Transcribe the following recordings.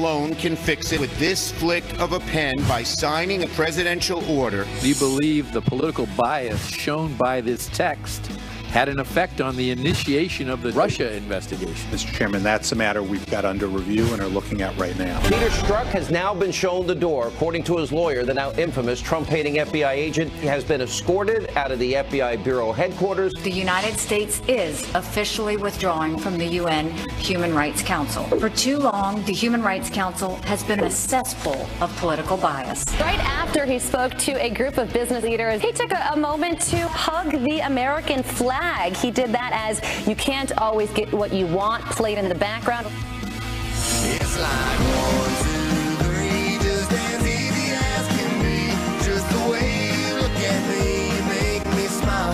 alone can fix it. With this flick of a pen, by signing a presidential order. Do you believe the political bias shown by this text had an effect on the initiation of the Russia investigation? Mr. Chairman, that's a matter we've got under review and are looking at right now. Peter Strzok has now been shown the door. According to his lawyer, the now infamous Trump-hating FBI agent has been escorted out of the FBI Bureau headquarters. The United States is officially withdrawing from the UN Human Rights Council. For too long, the Human Rights Council has been a cesspool of political bias. Right after he spoke to a group of business leaders, he took a moment to hug the American flag. He did that as "You can't always get what you want" played in the background. It's like 1, 2, 3, just as easy as can be. Just the way you look at me, make me smile.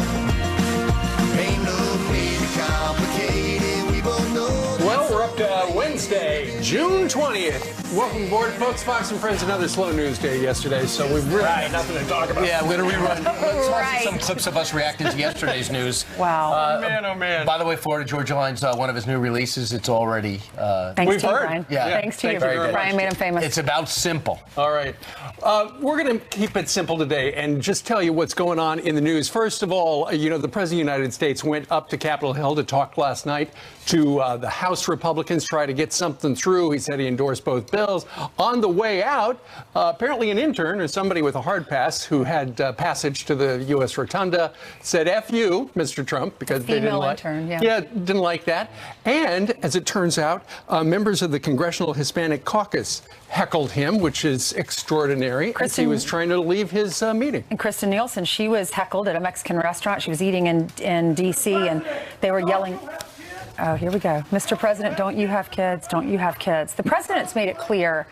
Ain't no need to complicate it, we both know. Well, we're up to Wednesday, June 20th. Welcome aboard, folks. Fox and Friends, another slow news day yesterday, so we've really got nothing to talk about. Yeah, we're going to rerun some clips of us reacting to yesterday's news. Wow. Oh, man. By the way, Florida Georgia Line's one of his new releases. It's already... Thanks to you, Brian. Yeah. Thanks to you. Very Brian made him famous. It's about simple. All right. We're going to keep it simple today and just tell you what's going on in the news. First of all, you know, the President of the United States went up to Capitol Hill to talk last night to the House Republicans, try to get something through. He said he endorsed both bills. On the way out, apparently an intern or somebody with a hard pass who had passage to the U.S. Rotunda said, "F you, Mr. Trump," because they didn't like intern, didn't like that. And as it turns out, members of the Congressional Hispanic Caucus heckled him, which is extraordinary, as he was trying to leave his meeting. And Kristen Nielsen, she was heckled at a Mexican restaurant. She was eating in D.C., and they were yelling, "Oh, here we go. Mr. President, don't you have kids? Don't you have kids?" The president's made it clear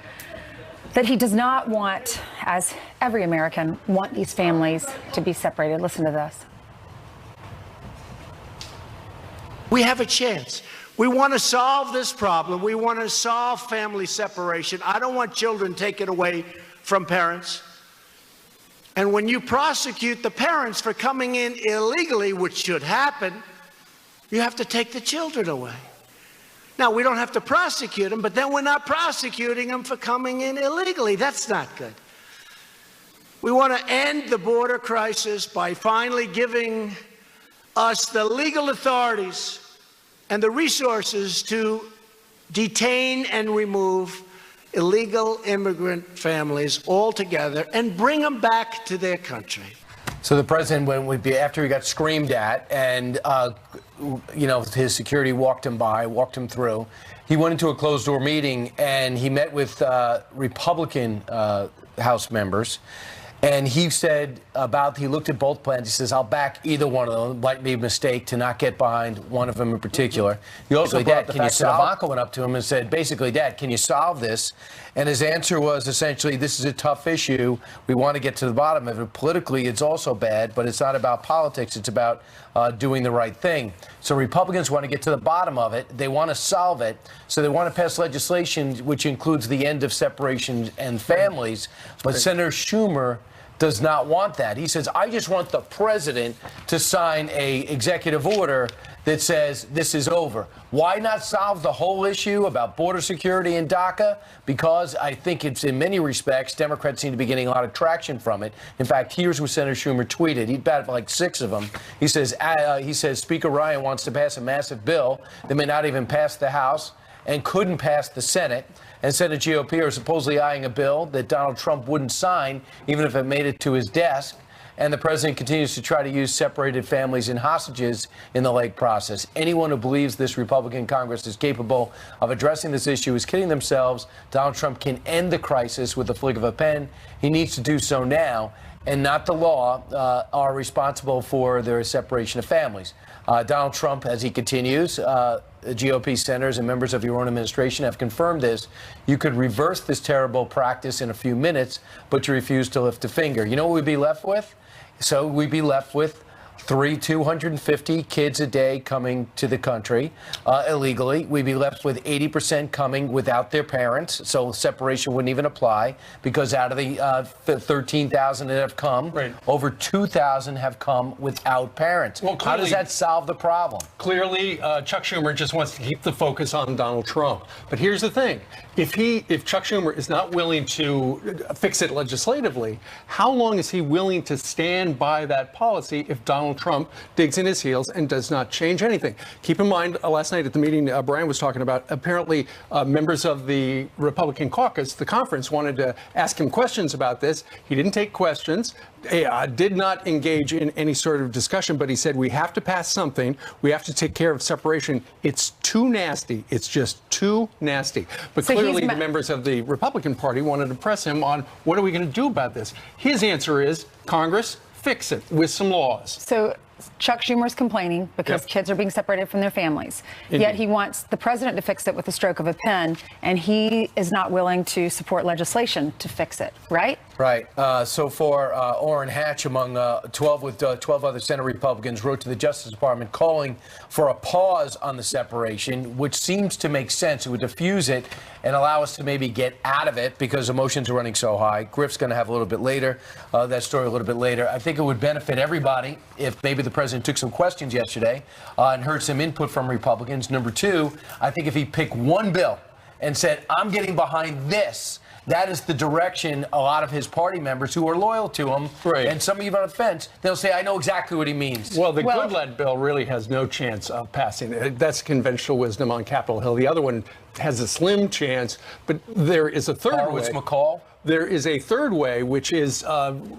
that he does not want, as every American, want these families to be separated. Listen to this. We have a chance. We want to solve this problem. We want to solve family separation. I don't want children taken away from parents. And when you prosecute the parents for coming in illegally, which should happen, you have to take the children away. Now, we don't have to prosecute them, but then we're not prosecuting them for coming in illegally. That's not good. We want to end the border crisis by finally giving us the legal authorities and the resources to detain and remove illegal immigrant families altogether and bring them back to their country. So the president, after he got screamed at and, you know, his security walked him through, he went into a closed-door meeting and he met with Republican House members. And he said he looked at both plans. He says, "I'll back either one of them. It might be a mistake to not get behind one of them in particular." He also brought the fact that Ivanka went up to him and said, basically, "Dad, can you solve this?" And his answer was essentially, "This is a tough issue. We want to get to the bottom of it. Politically, it's also bad, but it's not about politics. It's about doing the right thing." So Republicans want to get to the bottom of it. They want to solve it. So they want to pass legislation which includes the end of separation and families. But Senator Schumer does not want that. He says, "I just want the president to sign a executive order that says this is over." Why not solve the whole issue about border security in DACA? Because I think it's, in many respects, Democrats seem to be getting a lot of traction from it. In fact, here's what Senator Schumer tweeted. He batted like 6 of them. He says, Speaker Ryan wants to pass a massive bill that may not even pass the House and couldn't pass the Senate. And Senate GOP are supposedly eyeing a bill that Donald Trump wouldn't sign, even if it made it to his desk. And the president continues to try to use separated families and hostages in the Lake process. Anyone who believes this Republican Congress is capable of addressing this issue is kidding themselves. Donald Trump can end the crisis with a flick of a pen. He needs to do so now, and not the law are responsible for their separation of families. Donald Trump, as he continues, GOP senators and members of your own administration have confirmed this. You could reverse this terrible practice in a few minutes, but you refuse to lift a finger. You know what we'd be left with? So we'd be left with 250 kids a day coming to the country illegally. We'd be left with 80% coming without their parents, so separation wouldn't even apply, because out of the 13,000 that have come, over 2,000 have come without parents. Well, how does that solve the problem? Clearly, Chuck Schumer just wants to keep the focus on Donald Trump. But here's the thing. If Chuck Schumer is not willing to fix it legislatively, how long is he willing to stand by that policy if Donald Trump digs in his heels and does not change anything? Keep in mind, last night at the meeting Brian was talking about, apparently members of the Republican caucus, the conference, wanted to ask him questions about this. He didn't take questions, did not engage in any sort of discussion, but he said, we have to pass something. We have to take care of separation. It's too nasty. It's just too nasty. But so clearly the members of the Republican Party wanted to press him on, what are we going to do about this? His answer is, Congress, fix it with some laws. So Chuck Schumer's complaining because kids are being separated from their families. Indeed. Yet he wants the president to fix it with the stroke of a pen, and he is not willing to support legislation to fix it, right? Right. So far, Orrin Hatch, among 12 other Senate Republicans, wrote to the Justice Department calling for a pause on the separation, which seems to make sense. It would diffuse it and allow us to maybe get out of it because emotions are running so high. Griff's going to have a little bit later, that story a little bit later. I think it would benefit everybody if maybe the president took some questions yesterday and heard some input from Republicans. Number two, I think if he picked one bill and said, I'm getting behind this, that is the direction a lot of his party members who are loyal to him, and some of you on the fence, they'll say, I know exactly what he means. Well, the Goodlatte bill really has no chance of passing. That's conventional wisdom on Capitol Hill. The other one has a slim chance, but there is a third way. McCall? There is a third way, which is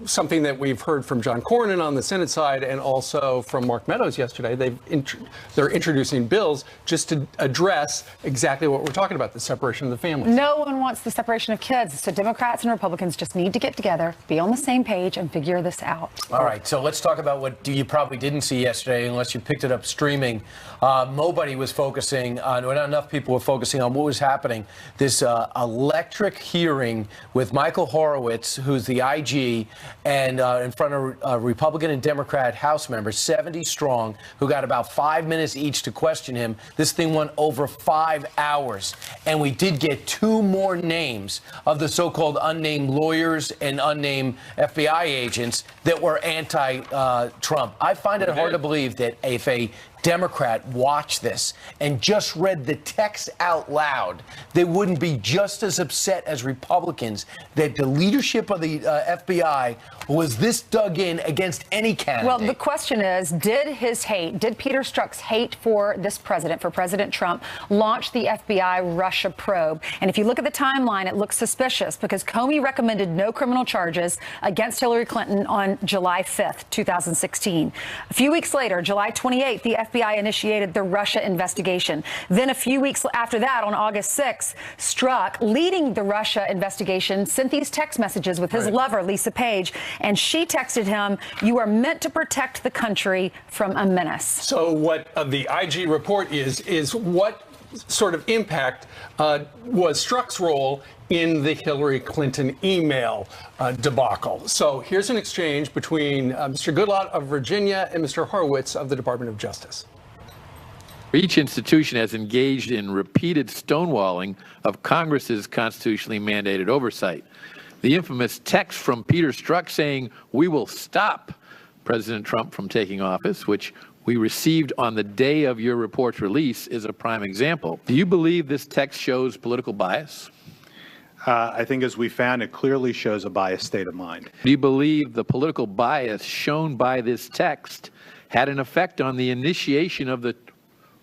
something that we've heard from John Cornyn on the Senate side and also from Mark Meadows yesterday. They're introducing bills just to address exactly what we're talking about, the separation of the families. No one wants the separation of kids, so Democrats and Republicans just need to get together, be on the same page, and figure this out. All right, so let's talk about what you probably didn't see yesterday unless you picked it up streaming. Nobody was focusing on, or not enough people were focusing on what was happening. This electric hearing with Michael Horowitz, who's the IG, and in front of Republican and Democrat House members, 70 strong, who got about 5 minutes each to question him. This thing went over 5 hours, and we did get 2 more names of the so-called unnamed lawyers and unnamed FBI agents that were anti-Trump. I find it hard to believe that if a Democrat watched this and just read the text out loud, they wouldn't be just as upset as Republicans that the leadership of the FBI was this dug in against any candidate. Well, the question is, did Peter Strzok's hate for this president, for President Trump, launch the FBI Russia probe? And if you look at the timeline, it looks suspicious because Comey recommended no criminal charges against Hillary Clinton on July 5th, 2016. A few weeks later, July 28th, the FBI initiated the Russia investigation. Then a few weeks after that, on August 6th, Strzok, leading the Russia investigation, sent these text messages with his lover, Lisa Page, and she texted him, "You are meant to protect the country from a menace." So what the IG report is what sort of impact was Strzok's role in the Hillary Clinton email debacle. So here's an exchange between Mr. Goodlatte of Virginia and Mr. Horowitz of the Department of Justice. Each institution has engaged in repeated stonewalling of Congress's constitutionally mandated oversight. The infamous text from Peter Strzok saying, "We will stop President Trump from taking office," which we received on the day of your report's release, is a prime example. Do you believe this text shows political bias? I think as we found, it clearly shows a biased state of mind. Do you believe the political bias shown by this text had an effect on the initiation of the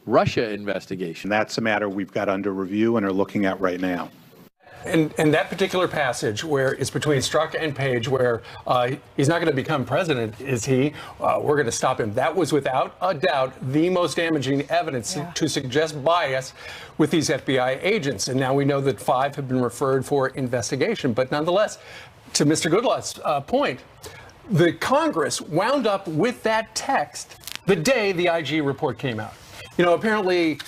Russia investigation? That's a matter we've got under review and are looking at right now. And that particular passage where it's between Strzok and Page, where he's not going to become president, is he? We're going to stop him. That was without a doubt the most damaging evidence to suggest bias with these FBI agents. And now we know that 5 have been referred for investigation. But nonetheless, to Mr. Goodlatte's point, the Congress wound up with that text the day the IG report came out. You know, apparently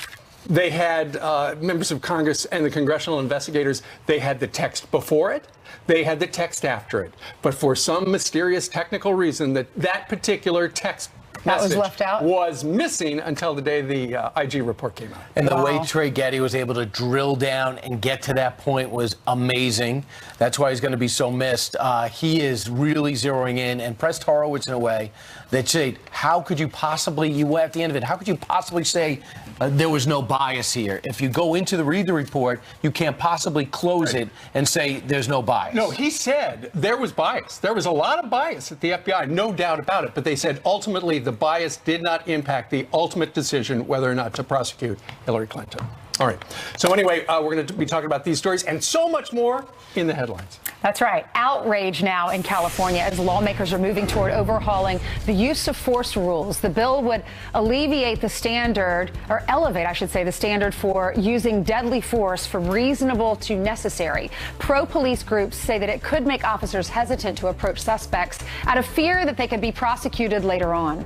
they had members of Congress and the congressional investigators, they had the text before it, they had the text after it. But for some mysterious technical reason, that particular text That was message left out? was missing until the day the IG report came out. And the way Trey Getty was able to drill down and get to that point was amazing. That's why he's going to be so missed. He is really zeroing in and pressed Horowitz in a way that said, how could you possibly, at the end of it, how could you possibly say there was no bias here? If you go into read the report, you can't possibly close it and say there's no bias. No, he said there was bias. There was a lot of bias at the FBI, no doubt about it. But they said ultimately the bias did not impact the ultimate decision whether or not to prosecute Hillary Clinton. All right. So anyway, we're going to be talking about these stories and so much more in the headlines. That's right. Outrage now in California as lawmakers are moving toward overhauling the use of force rules. The bill would alleviate the standard, or elevate, I should say, the standard for using deadly force from reasonable to necessary. Pro-police groups say that it could make officers hesitant to approach suspects out of fear that they could be prosecuted later on.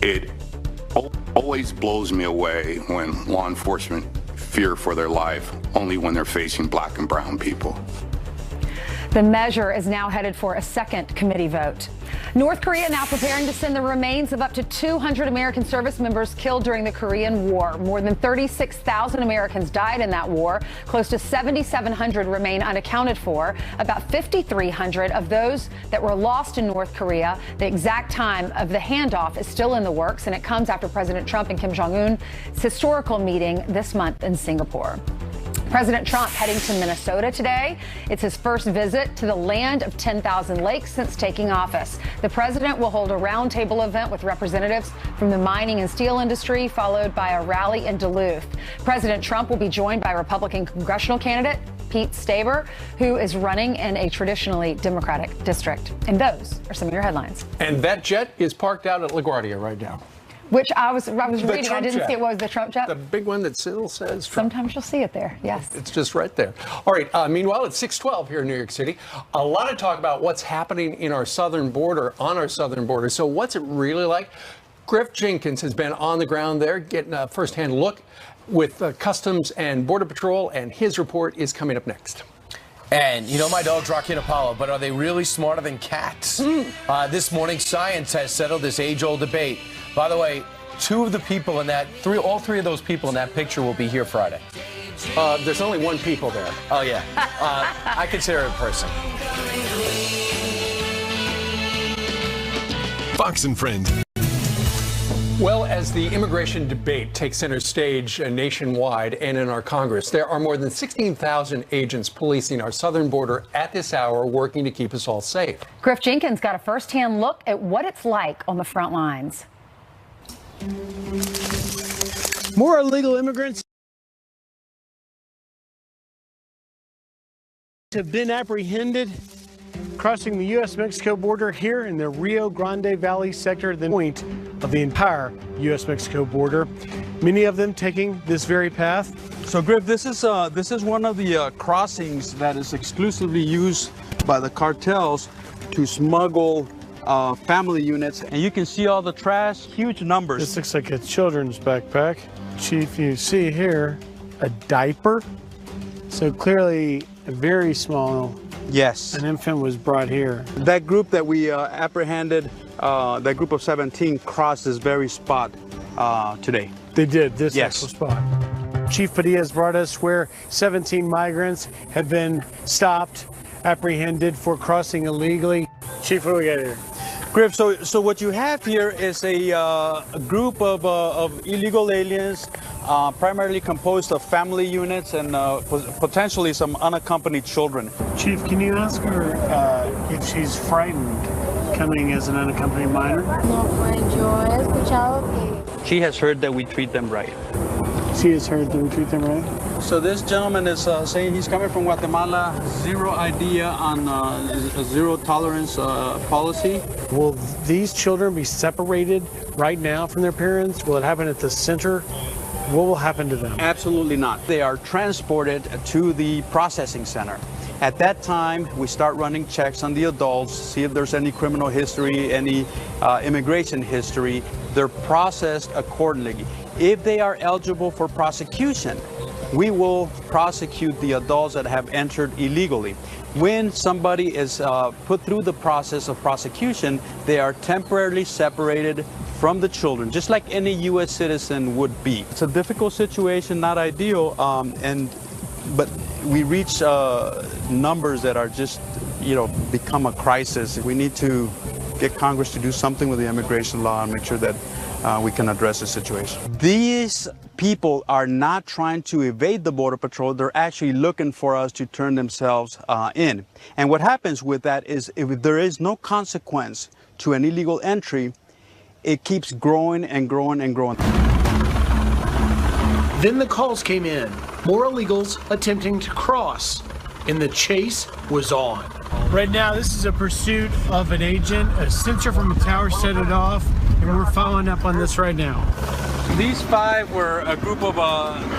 It always blows me away when law enforcement fear for their life only when they're facing black and brown people. The measure is now headed for a second committee vote. North Korea now preparing to send the remains of up to 200 American service members killed during the Korean War. More than 36,000 Americans died in that war. Close to 7,700 remain unaccounted for. About 5,300 of those that were lost in North Korea. The exact time of the handoff is still in the works, and it comes after President Trump and Kim Jong-un's historical meeting this month in Singapore. President Trump heading to Minnesota today. It's his first visit to the land of 10,000 lakes since taking office. The president will hold a roundtable event with representatives from the mining and steel industry, followed by a rally in Duluth. President Trump will be joined by Republican congressional candidate Pete Staber, who is running in a traditionally Democratic district. And those are some of your headlines. And that jet is parked out at LaGuardia right now. Which I was reading. I didn't see it. What was the Trump jet? The big one that still says Trump. Sometimes you'll see it there. Yes. It's just right there. All right. Meanwhile, it's 6:12 here in New York City. A lot of talk about what's happening in our southern border, on our southern border. So what's it really like? Griff Jenkins has been on the ground there, getting a firsthand look with Customs and Border Patrol, and his report is coming up next. And you know my dog's Rocky and Apollo, but are they really smarter than cats? This morning, science has settled this age-old debate. By the way, two of the people in that, all three of those people in that picture will be here Friday. There's only one people there. Oh, yeah. I consider it a person. Fox and Friends. Well, as the immigration debate takes center stage nationwide and in our Congress, there are more than 16,000 agents policing our southern border at this hour, working to keep us all safe. Griff Jenkins got a firsthand look at what it's like on the front lines. More illegal immigrants have been apprehended crossing the U.S.-Mexico border here in the Rio Grande Valley sector, the point of the entire U.S.-Mexico border. Many of them taking this very path. So, Griff, this is one of the crossings that is exclusively used by the cartels to smuggle family units, and you can see all the trash, huge numbers. This looks like a children's backpack. Chief, you see here a diaper. So clearly a very small. Yes. An infant was brought here. That group that we apprehended, that group of 17 crossed this very spot today. They did, this yes. actual spot. Chief Padilla has brought us where 17 migrants have been stopped, apprehended for crossing illegally. Chief, what do we got here? Griff, so what you have here is a group of illegal aliens, primarily composed of family units and potentially some unaccompanied children. Chief, can you ask her if she's frightened coming as an unaccompanied minor? She has heard that we treat them right. She has heard that we treat them right? So this gentleman is saying he's coming from Guatemala, zero idea on a zero tolerance policy. Will these children be separated right now from their parents? Will it happen at the center? What will happen to them? Absolutely not. They are transported to the processing center. At that time, we start running checks on the adults, see if there's any criminal history, any immigration history. They're processed accordingly. If they are eligible for prosecution, we will prosecute the adults that have entered illegally. when somebody is put through the process of prosecution, they are temporarily separated from the children, just like any U.S. citizen would be. It's a difficult situation, not ideal, but we reach numbers that are just, become a crisis. We need to get Congress to do something with the immigration law and make sure that we can address the situation. These people are not trying to evade the Border Patrol. They're actually looking for us to turn themselves in. And what happens with that is if there is no consequence to an illegal entry, it keeps growing and growing and growing. Then the calls came in. More illegals attempting to cross, and the chase was on. Right now, this is a pursuit of an agent. A sensor from a tower set it off, and we're following up on this right now. These 5 were a group of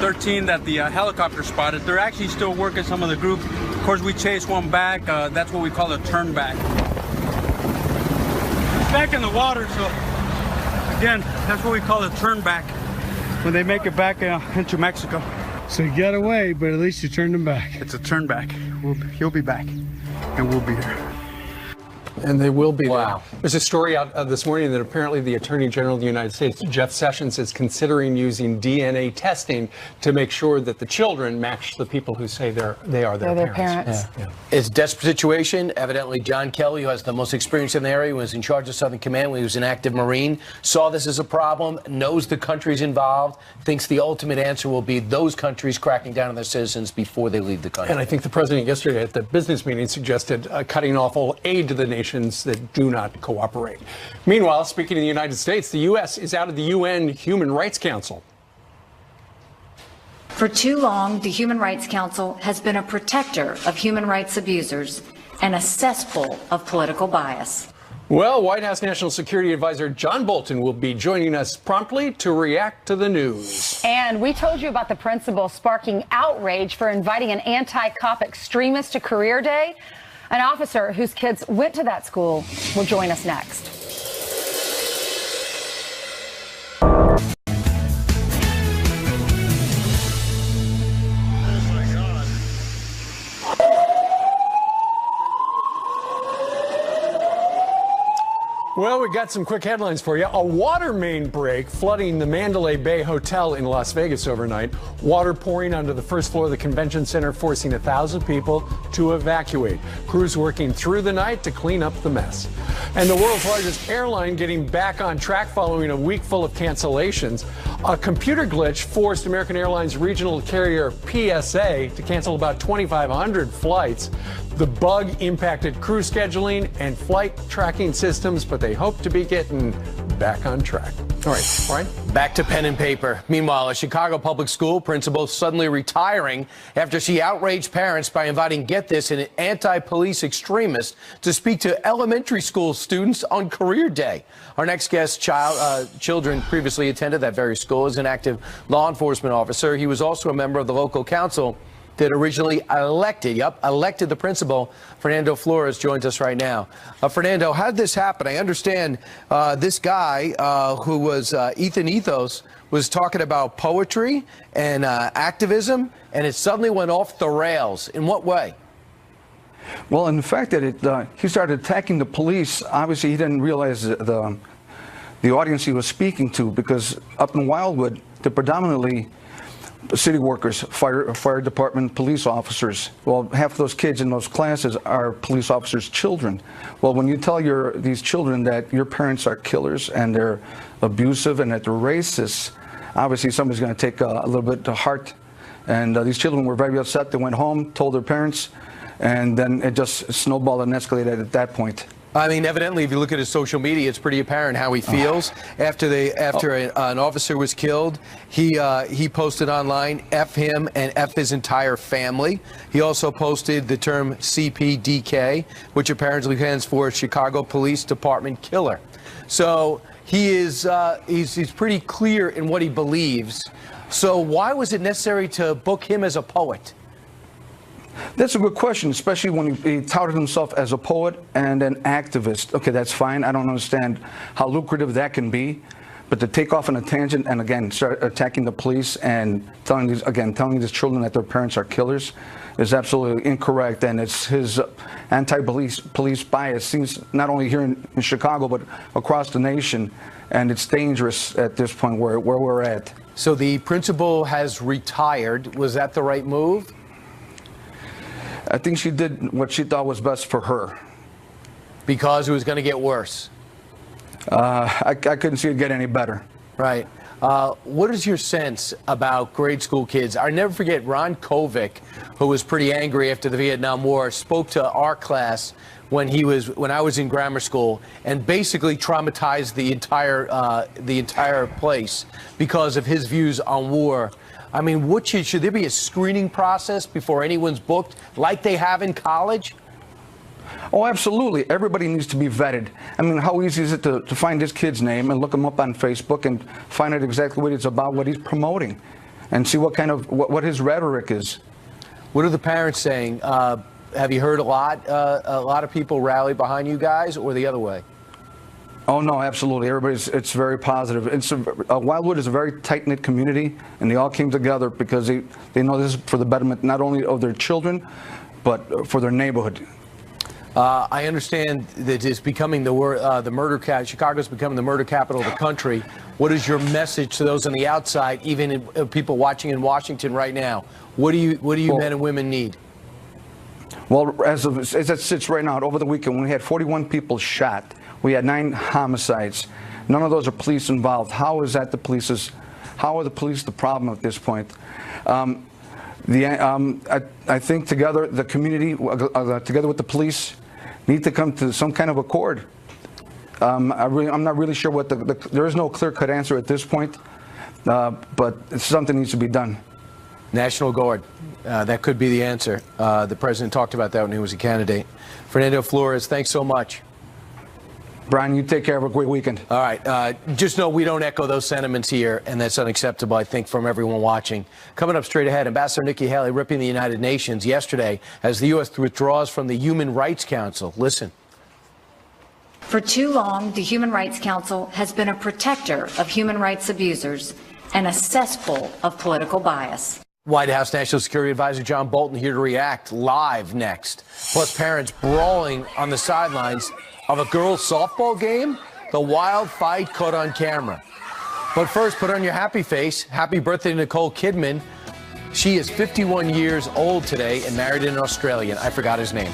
13 that the helicopter spotted. They're actually still working, some of the group. Of course, we chased one back. That's what we call a turn back. Back in the water, so again, that's what we call a turn back when they make it back into Mexico. So you got away, but at least you turned him back. It's a turn back. He'll be back, and we'll be there. And they will be there. There's a story out this morning that apparently the Attorney General of the United States, Jeff Sessions, is considering using DNA testing to make sure that the children match the people who say they are their parents. Yeah. It's a desperate situation. Evidently, John Kelly, who has the most experience in the area, was in charge of Southern Command when he was an active Marine, saw this as a problem, knows the countries involved, thinks the ultimate answer will be those countries cracking down on their citizens before they leave the country. And I think the president yesterday at the business meeting suggested cutting off all aid to the nations that do not cooperate. Meanwhile, speaking of the United States, the U.S. is out of the UN Human Rights Council. For too long, the Human Rights Council has been a protector of human rights abusers and a cesspool of political bias. Well, White House National Security Advisor John Bolton will be joining us promptly to react to the news. And we told you about the principal sparking outrage for inviting an anti-cop extremist to Career Day. An officer whose kids went to that school will join us next. Well, we got some quick headlines for you. A water main break flooding the Mandalay Bay Hotel in Las Vegas overnight. Water pouring onto the first floor of the convention center, forcing 1,000 people to evacuate. Crews working through the night to clean up the mess. And the world's largest airline getting back on track following a week full of cancellations. A computer glitch forced American Airlines regional carrier PSA to cancel about 2,500 flights. The bug impacted crew scheduling and flight tracking systems, but they hope to be getting back on track. All right, Brian? Back to pen and paper. Meanwhile, a Chicago public school principal suddenly retiring after she outraged parents by inviting, get this, an anti-police extremist to speak to elementary school students on Career Day. Our next guest, children previously attended that very school, is an active law enforcement officer. He was also a member of the local council that originally elected the principal. Fernando Flores joins us right now. Fernando, how did this happen? I understand this guy who was Ethan Ethos was talking about poetry and activism, and it suddenly went off the rails. In what way? Well, in the fact that he started attacking the police, obviously he didn't realize the audience he was speaking to, because up in Wildwood, they're predominantly city workers, fire department, police officers. Well, half of those kids in those classes are police officers' children. Well, when you tell these children that your parents are killers and they're abusive and that they're racist, obviously somebody's going to take a little bit to heart. And these children were very upset. They went home, told their parents, and then it just snowballed and escalated at that point. I mean, evidently, if you look at his social media, it's pretty apparent how he feels. After an officer was killed, he posted online, F him and F his entire family. He also posted the term CPDK, which apparently stands for Chicago Police Department Killer. So he's pretty clear in what he believes. So why was it necessary to book him as a poet? That's a good question, especially when he touted himself as a poet and an activist. Okay, that's fine. I don't understand how lucrative that can be. But to take off on a tangent and again start attacking the police and telling these children that their parents are killers is absolutely incorrect. And it's his anti-police bias seems not only here in Chicago but across the nation, and it's dangerous at this point where we're at. So the principal has retired. Was that the right move? I think she did what she thought was best for her. Because it was going to get worse. I couldn't see it get any better. Right. What is your sense about grade school kids? I never forget Ron Kovic, who was pretty angry after the Vietnam War, spoke to our class when I was in grammar school and basically traumatized the entire place because of his views on war. I mean, should there be a screening process before anyone's booked like they have in college? Oh, absolutely. Everybody needs to be vetted. I mean, how easy is it to find this kid's name and look him up on Facebook and find out exactly what it's about, what he's promoting, and see what his rhetoric is? What are the parents saying? Have you heard a lot of people rally behind you guys, or the other way? Oh no, absolutely. It's very positive. Wildwood is a very tight-knit community, and they all came together because they know this is for the betterment not only of their children, but for their neighborhood. I understand that it's becoming the murder capital. Chicago's becoming the murder capital of the country. What is your message to those on the outside, even people watching in Washington right now? What do you men and women need? Well, as it sits right now, over the weekend, we had 41 people shot. We had 9 homicides. None of those are police involved. How are the police the problem at this point? I think together, the community, together with the police, need to come to some kind of accord. I'm not really sure there is no clear-cut answer at this point, but something needs to be done. National Guard, that could be the answer. The president talked about that when he was a candidate. Fernando Flores, thanks so much. Brian, you take care. Have a great weekend. All right. Just know we don't echo those sentiments here, and that's unacceptable, I think, from everyone watching. Coming up straight ahead, Ambassador Nikki Haley ripping the United Nations yesterday as the U.S. withdraws from the Human Rights Council. Listen. For too long, the Human Rights Council has been a protector of human rights abusers and a cesspool of political bias. White House National Security Advisor John Bolton here to react live next. Plus, parents brawling on the sidelines of a girls' softball game, the wild fight caught on camera. But first, put on your happy face. Happy birthday to Nicole Kidman. She is 51 years old today and married an Australian. I forgot his name.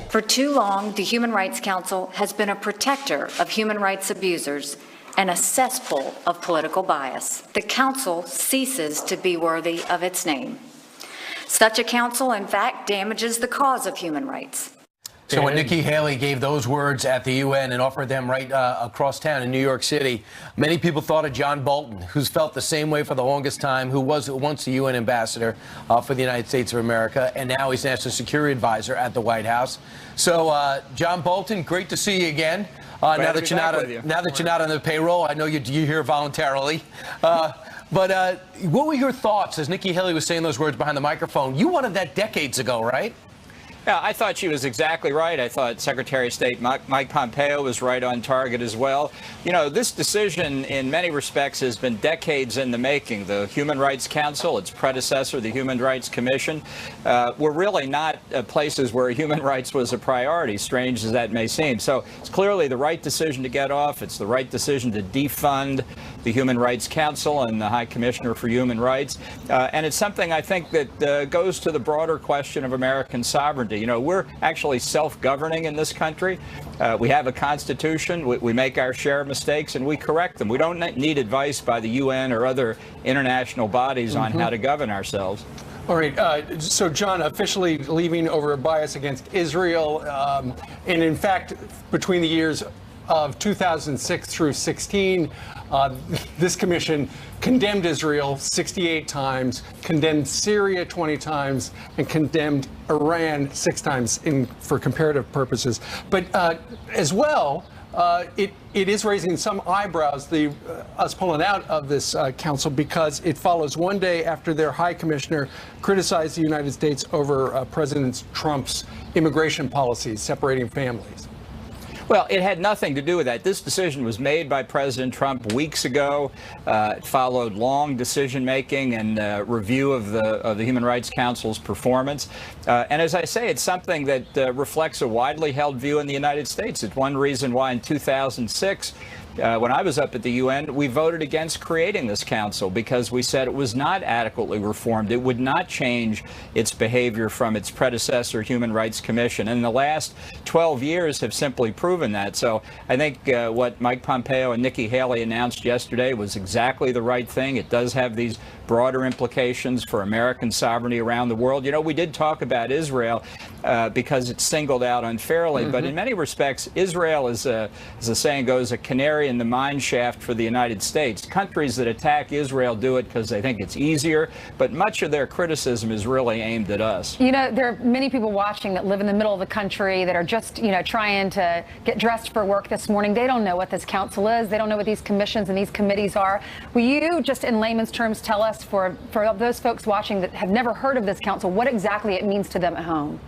For too long, the Human Rights Council has been a protector of human rights abusers and a cesspool of political bias. The council ceases to be worthy of its name. Such a council, in fact, damages the cause of human rights. So when Nikki Haley gave those words at the UN and offered them right across town in New York City, many people thought of John Bolton, who's felt the same way for the longest time, who was once the UN ambassador for the United States of America, and now he's National Security Advisor at the White House. So, John Bolton, great to see you again. Now that you're not on the payroll, I know you're here voluntarily. But what were your thoughts as Nikki Haley was saying those words behind the microphone? You wanted that decades ago, right? Yeah, I thought she was exactly right. I thought Secretary of State Mike Pompeo was right on target as well. You know, this decision in many respects has been decades in the making. The Human Rights Council, its predecessor, the Human Rights Commission, were really not places where human rights was a priority, strange as that may seem. So it's clearly the right decision to get off. It's the right decision to defund the Human Rights Council and the High Commissioner for Human Rights. And it's something I think that goes to the broader question of American sovereignty. You know, we're actually self-governing in this country. We have a constitution. We make our share of mistakes and we correct them. We don't need advice by the UN or other international bodies on how to govern ourselves. All right. So, John, officially leaving over a bias against Israel. And in fact, between the years of 2006 through 16, this commission condemned Israel 68 times, condemned Syria 20 times, and condemned Iran 6 times for comparative purposes. But as well, it is raising some eyebrows, us pulling out of this council, because it follows one day after their high commissioner criticized the United States over President Trump's immigration policies, separating families. Well, it had nothing to do with that. This decision was made by President Trump weeks ago. It followed long decision-making and review of the Human Rights Council's performance. And as I say, it's something that reflects a widely held view in the United States. It's one reason why in 2006, when I was up at the UN, we voted against creating this council because we said it was not adequately reformed. It would not change its behavior from its predecessor, Human Rights Commission. And the last 12 years have simply proven that. So I think what Mike Pompeo and Nikki Haley announced yesterday was exactly the right thing. It does have these broader implications for American sovereignty around the world. You know, we did talk about Israel because it's singled out unfairly, but in many respects, Israel is, as the saying goes, a canary in the mine shaft for the United States. Countries that attack Israel do it because they think it's easier, but much of their criticism is really aimed at us. You know, there are many people watching that live in the middle of the country that are just, you know, trying to get dressed for work this morning. They don't know what this council is. They don't know what these commissions and these committees are. Will you just in layman's terms tell us, for those folks watching that have never heard of this council, what exactly it means to them at home?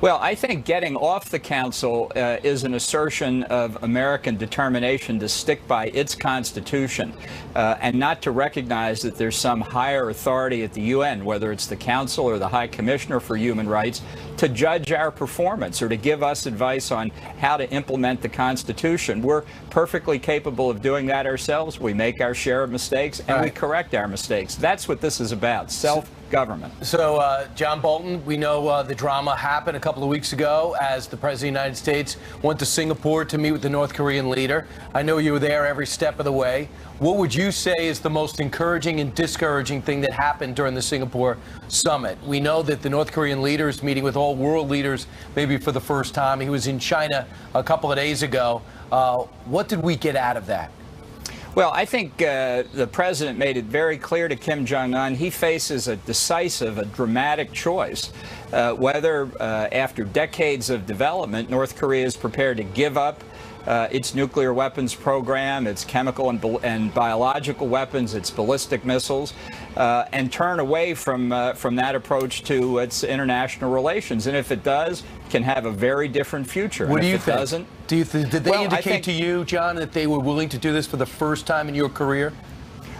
Well, I think getting off the council is an assertion of American determination to stick by its Constitution and not to recognize that there's some higher authority at the UN, whether it's the Council or the High Commissioner for Human Rights, to judge our performance or to give us advice on how to implement the Constitution. We're perfectly capable of doing that ourselves. We make our share of mistakes and we correct our mistakes. That's what this is about, self-government. So, John Bolton, we know the drama happened a couple of weeks ago as the President of the United States went to Singapore to meet with the North Korean leader. I know you were there every step of the way. What would you say is the most encouraging and discouraging thing that happened during the Singapore summit? We know that the North Korean leader is meeting with all world leaders maybe for the first time. He was in China a couple of days ago. What did we get out of that? Well, I think the president made it very clear to Kim Jong-un he faces a decisive, a dramatic choice. Whether after decades of development, North Korea is prepared to give up its nuclear weapons program, its chemical and biological weapons, its ballistic missiles, and turn away from that approach to its international relations. And if it does, can have a very different future. What and do if you it think? Doesn't, did they indicate to you, John, that they were willing to do this for the first time in your career?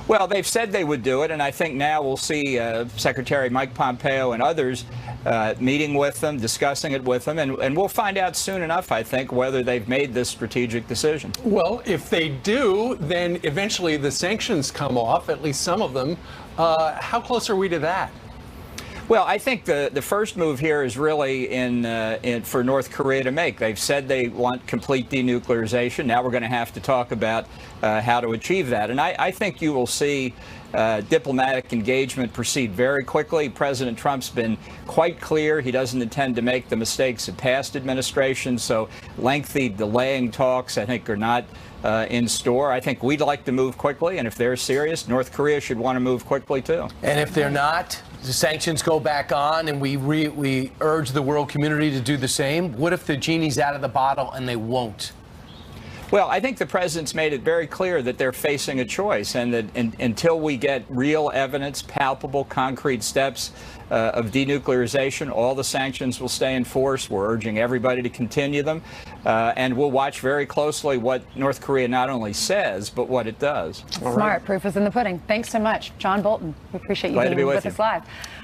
Well, they've said they would do it, and I think now we'll see Secretary Mike Pompeo and others meeting with them, discussing it with them, and we'll find out soon enough, I think, whether they've made this strategic decision. Well, if they do, then eventually the sanctions come off, at least some of them. How close are we to that? Well, I think the first move here is really for North Korea to make. They've said they want complete denuclearization. Now we're going to have to talk about how to achieve that. And I think you will see diplomatic engagement proceed very quickly. President Trump's been quite clear he doesn't intend to make the mistakes of past administrations, so lengthy delaying talks, I think, are not in store. I think we'd like to move quickly, and if they're serious, North Korea should want to move quickly too. And if they're not, the sanctions go back on, and we urge the world community to do the same. What if the genie's out of the bottle and they won't? Well, I think the president's made it very clear that they're facing a choice, and that until we get real evidence, palpable, concrete steps of denuclearization, all the sanctions will stay in force. We're urging everybody to continue them, and we'll watch very closely what North Korea not only says, but what it does. Smart. Proof is in the pudding. Thanks so much, John Bolton. We appreciate you Glad to being be with us live.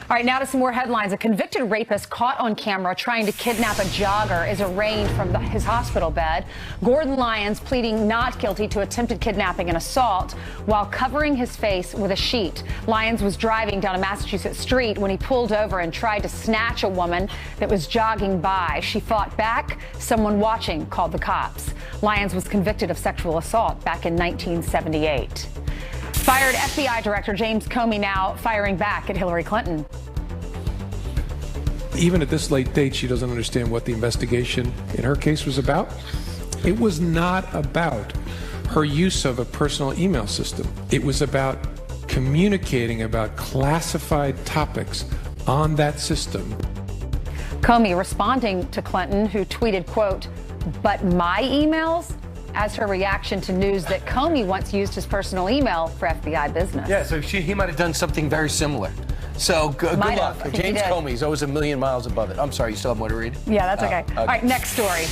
All right, now to some more headlines. A convicted rapist caught on camera trying to kidnap a jogger is arraigned from his hospital bed. Gordon Lyons pleading not guilty to attempted kidnapping and assault while covering his face with a sheet. Lyons was driving down a Massachusetts street when he pulled over and tried to snatch a woman that was jogging by. She fought back. Someone watching called the cops. Lyons was convicted of sexual assault back in 1978. Fired FBI Director James Comey now firing back at Hillary Clinton. Even at this late date, she doesn't understand what the investigation in her case was about. It was not about her use of a personal email system. It was about communicating about classified topics on that system. Comey responding to Clinton, who tweeted, quote, "But my emails?" as her reaction to news that Comey once used his personal email for FBI business. Yeah, so he might have done something very similar. So good Might luck. have. I think he James did. Comey's always a million miles above it. I'm sorry, you still have more to read? Yeah, that's okay. Okay. All right, next story.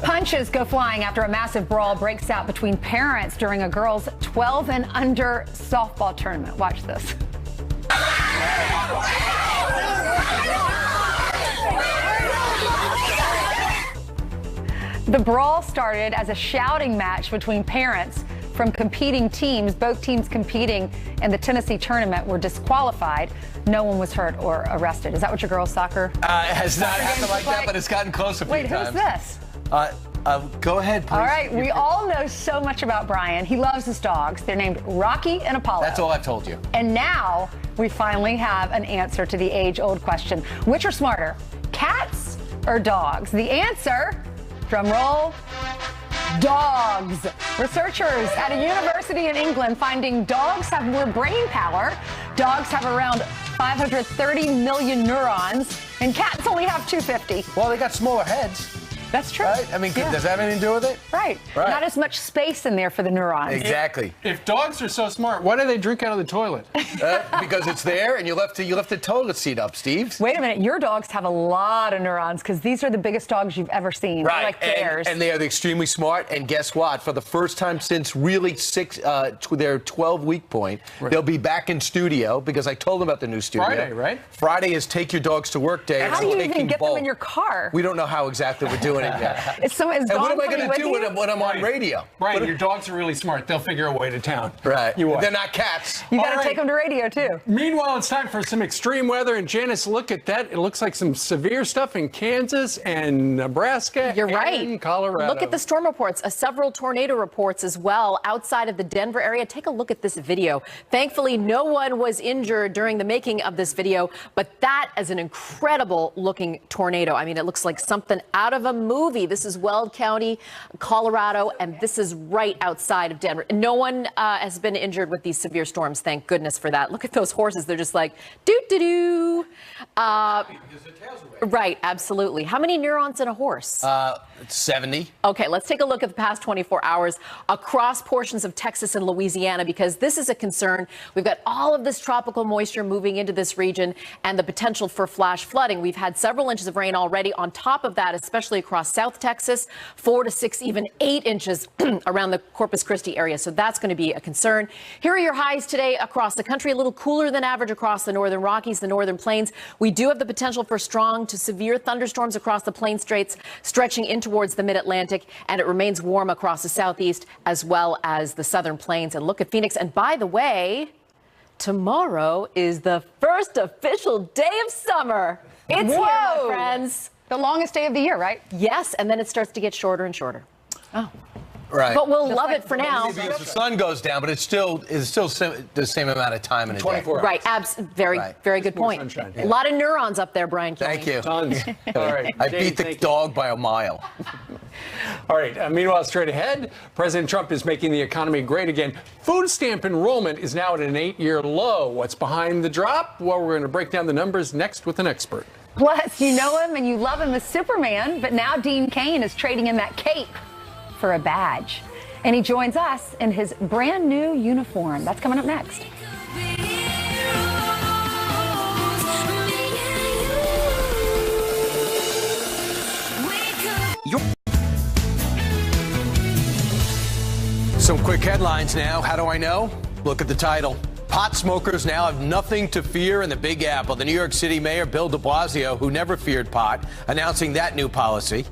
Punches go flying after a massive brawl breaks out between parents during a girls' 12 and under softball tournament. Watch this. The brawl started as a shouting match between parents from competing teams. Both teams competing in the Tennessee tournament were disqualified. No one was hurt or arrested. Is that what your girls' soccer? It has not happened like that, but it's gotten close a few Wait, times. who's this? Go ahead, please. All right, we all know so much about Brian. He loves his dogs. They're named Rocky and Apollo. That's all I've told you. And now we finally have an answer to the age-old question. Which are smarter, cats or dogs? The answer, drum roll, dogs. Researchers at a university in England finding dogs have more brain power. Dogs have around 530 million neurons, and cats only have 250. Well, they got smaller heads. That's true. Right? I mean, Yeah. does that have anything to do with it? Right. Right. Not as much space in there for the neurons. Exactly. If dogs are so smart, why do they drink out of the toilet? Because it's there, and you left the toilet seat up, Steve. Wait a minute, your dogs have a lot of neurons because these are the biggest dogs you've ever seen. They're like bears. And they are extremely smart. And guess what? For the first time since really their 12-week point, they'll be back in studio because I told them about the new studio. Friday, right? Friday is Take Your Dogs to Work Day. How It's do you taking even get both. them in your car? We don't know how exactly we're doing it yet. Is and Dawn what am I coming going with to do you? when I'm on radio? Brian, your dogs are really smart. They'll figure a way to town. Right. You watch. They're not cats. You got All to right. take them to radio too. Meanwhile, it's time for some extreme weather. And Janice, look at that. It looks like some severe stuff in Kansas and Nebraska. You're right. And Colorado. Look at the storm reports, several tornado reports as well outside of the Denver area. Take a look at this video. Thankfully, no one was injured during the making of this video, but that is an incredible looking tornado. I mean, it looks like something out of a movie. This is Weld County, Colorado, and this is right outside of Denver. No one has been injured with these severe storms. Thank goodness for that. Look at those horses. They're just like, doo-doo-doo. Right, absolutely. How many neurons in a horse? 70. Okay, let's take a look at the past 24 hours across portions of Texas and Louisiana, because this is a concern. We've got all of this tropical moisture moving into this region and the potential for flash flooding. We've had several inches of rain already. On top of that, especially across South Texas, 4 to 6, even 8 inches around the Corpus Christi area. So that's going to be a concern. Here are your highs today across the country. A little cooler than average across the northern Rockies, the northern plains. We do have the potential for strong to severe thunderstorms across the Plains Straits, stretching in towards the mid-Atlantic, and it remains warm across the southeast as well as the southern plains. And look at Phoenix. And by the way, tomorrow is the first official day of summer. It's here, my friends. The longest day of the year, right? Yes, and then it starts to get shorter and shorter. Oh. Right. But we'll love it for now. Because the sun goes down, but it's still the same amount of time in a 24 day. Right, very good point. sunshine. A lot of neurons up there, Brian. Thank you. Tons. All right. I Jane, beat the thank you. dog by a mile. All right. Meanwhile, straight ahead, President Trump is making the economy great again. Food stamp enrollment is now at an 8-year low. What's behind the drop? Well, we're going to break down the numbers next with an expert. Plus, you know him and you love him as Superman, but now Dean Cain is trading in that cape for a badge. And he joins us in his brand new uniform. That's coming up next. Some quick headlines now. How do I know? Look at the title. Pot smokers now have nothing to fear in the Big Apple. The New York City Mayor Bill de Blasio, who never feared pot, announcing that new policy.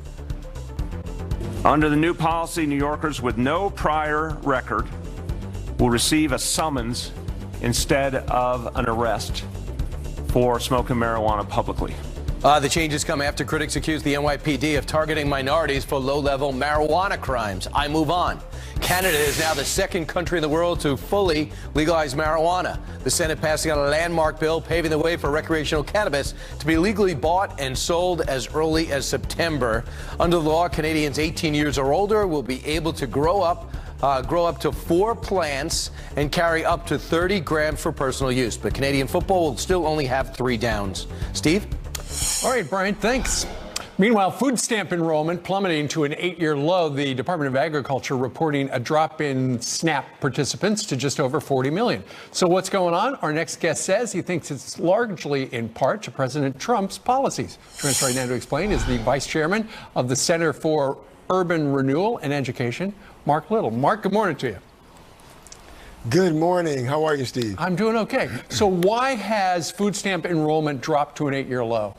Under the new policy, New Yorkers with no prior record will receive a summons instead of an arrest for smoking marijuana publicly. The changes come after critics accuse the NYPD of targeting minorities for low-level marijuana crimes. I move on. Canada is now the second country in the world to fully legalize marijuana. The Senate passing on a landmark bill paving the way for recreational cannabis to be legally bought and sold as early as September. Under the law, Canadians 18 years or older will be able to grow up to 4 plants and carry up to 30 grams for personal use. But Canadian football will still only have 3 downs. Steve? All right, Brian, thanks. Meanwhile, food stamp enrollment plummeting to an 8-year low. The Department of Agriculture reporting a drop in SNAP participants to just over 40 million. So what's going on? Our next guest says he thinks it's largely in part to President Trump's policies. Joining us right now to explain is the Vice Chairman of the Center for Urban Renewal and Education, Mark Little. Mark, good morning to you. Good morning. How are you, Steve? I'm doing okay. So why has food stamp enrollment dropped to an 8-year low?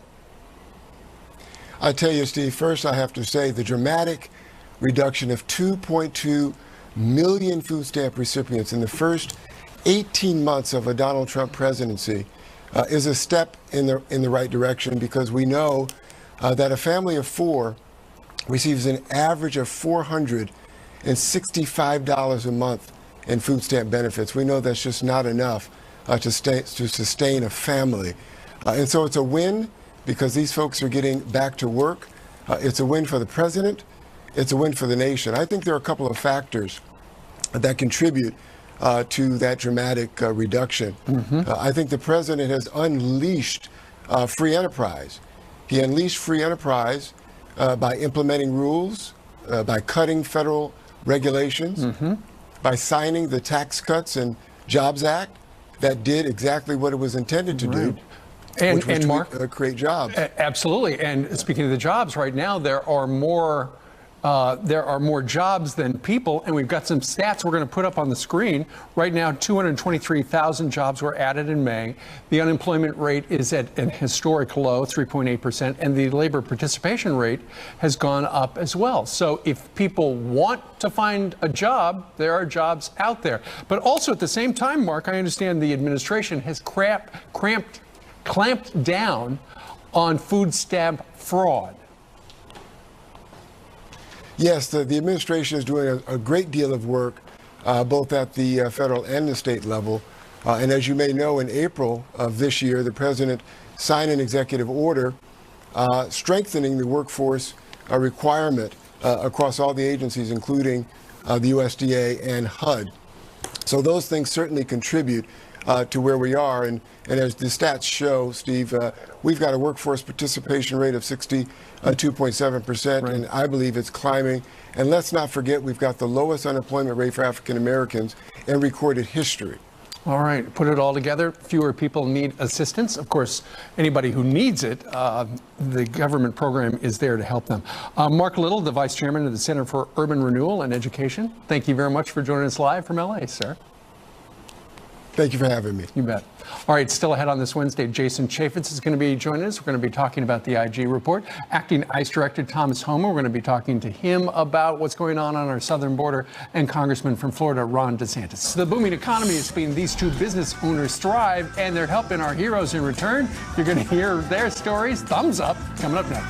I tell you, Steve, first I have to say the dramatic reduction of 2.2 million food stamp recipients in the first 18 months of a Donald Trump presidency is a step in the right direction, because we know that a family of 4 receives an average of $465 a month in food stamp benefits. We know that's just not enough to sustain a family. And so it's a win, because these folks are getting back to work. It's a win for the president. It's a win for the nation. I think there are a couple of factors that contribute to that dramatic reduction. I think the president has unleashed free enterprise. He unleashed free enterprise by implementing rules, by cutting federal regulations, by signing the Tax Cuts and Jobs Act that did exactly what it was intended to do. And Mark, create jobs. Absolutely. And speaking of the jobs, right now there are more jobs than people, and we've got some stats we're going to put up on the screen. Right now, 223,000 jobs were added in May. The unemployment rate is at an historic low, 3.8%, and the labor participation rate has gone up as well. So if people want to find a job, there are jobs out there. But also at the same time, Mark, I understand the administration has clamped down on food stamp fraud. Yes, the administration is doing a great deal of work, both at the federal and the state level. And as you may know, in April of this year, the president signed an executive order strengthening the workforce requirement across all the agencies, including the USDA and HUD. So those things certainly contribute to where we are. And as the stats show, Steve, we've got a workforce participation rate of 62.7%, and I believe it's climbing. And let's not forget, we've got the lowest unemployment rate for African Americans in recorded history. All right, put it all together. Fewer people need assistance. Of course, anybody who needs it, the government program is there to help them. Mark Little, the Vice Chairman of the Center for Urban Renewal and Education, thank you very much for joining us live from LA, sir. Thank you for having me. You bet. All right, still ahead on this Wednesday, Jason Chaffetz is going to be joining us. We're going to be talking about the IG report. Acting ICE Director Thomas Homer, we're going to be talking to him about what's going on our southern border, and Congressman from Florida, Ron DeSantis. The booming economy is seeing these two business owners thrive, and they're helping our heroes in return. You're going to hear their stories. Thumbs up coming up next.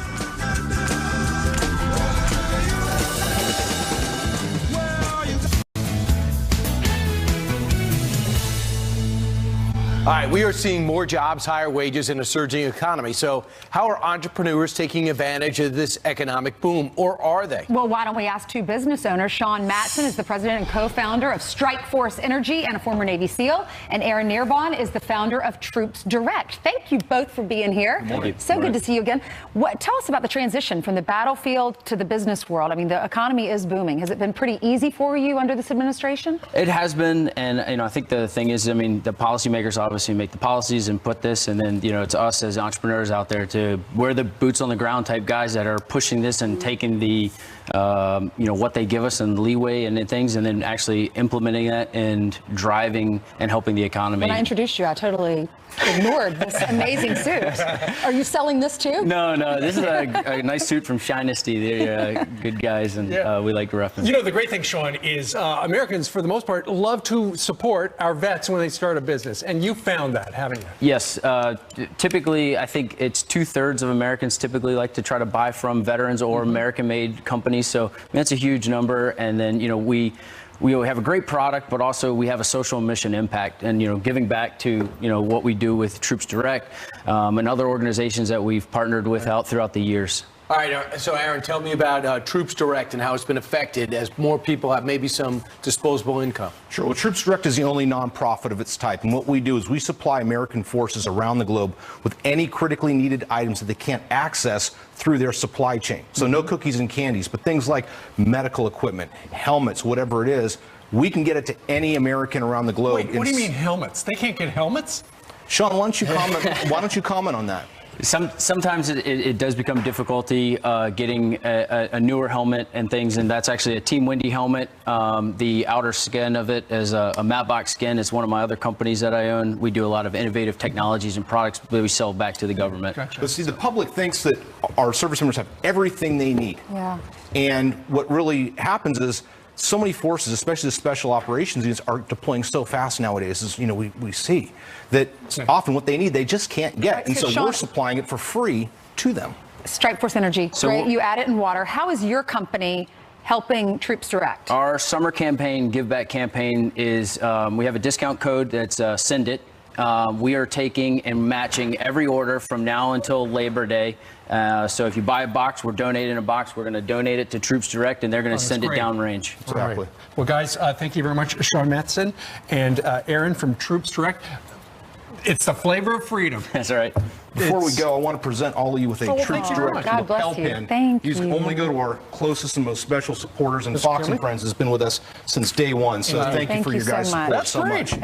All right, we are seeing more jobs, higher wages, and a surging economy. So how are entrepreneurs taking advantage of this economic boom, or are they? Well, why don't we ask two business owners? Sean Matson is the president and co-founder of Strike Force Energy and a former Navy SEAL. And Aaron Nirban is the founder of Troops Direct. Thank you both for being here. Thank you. So good to see you again. Tell us about the transition from the battlefield to the business world. I mean, the economy is booming. Has it been pretty easy for you under this administration? It has been. And, I think the thing is, the policymakers obviously make the policies and put this, and then it's us as entrepreneurs out there we're the boots on the ground type guys that are pushing this and taking the what they give us and leeway and things, and then actually implementing that and driving and helping the economy. When I introduced you, I totally ignored this amazing suit. Are you selling this too? No, this is a nice suit from Shinesty. They're good guys, and we like to reference. The great thing, Sean, is Americans, for the most part, love to support our vets when they start a business, and you found that, haven't you? Yes. Typically, I think it's 2/3 of Americans typically like to try to buy from veterans or American-made companies. So that's a huge number. And then, we have a great product, but also we have a social mission impact, and giving back to what we do with Troops Direct and other organizations that we've partnered with out throughout the years. All right, so Aaron, tell me about Troops Direct and how it's been affected as more people have maybe some disposable income. Sure. Well, Troops Direct is the only nonprofit of its type. And what we do is we supply American forces around the globe with any critically needed items that they can't access through their supply chain. So no cookies and candies, but things like medical equipment, helmets, whatever it is, we can get it to any American around the globe. Wait, what do you mean helmets? They can't get helmets? Sean, why don't you comment on that? Sometimes it does become difficulty getting a newer helmet and things, and that's actually a Team Wendy helmet. The outer skin of it is a Mattbox skin. It's one of my other companies that I own. We do a lot of innovative technologies and products that we sell back to the government. Gotcha. But see, the public thinks that our service members have everything they need. Yeah. And what really happens is so many forces, especially the special operations units, are deploying so fast nowadays, as we see, that often what they need, they just can't get. And so Sean, we're supplying it for free to them. Strike Force Energy, great. You add it in water. How is your company helping Troops Direct? Our summer campaign, Give Back campaign, is we have a discount code that's Send It. We are taking and matching every order from now until Labor Day. So if you buy a box, we're donating a box. We're going to donate it to Troops Direct, and they're going to send it downrange. Exactly. Right. Well, guys, thank you very much, Sean Matheson and Aaron from Troops Direct. It's the flavor of freedom. That's right. Before we go, I want to present all of you with a Troops Direct lapel pin. Thank you. You only go to our closest and most special supporters, and Fox and Friends has been with us since day one. So thank you for your guys' support so much.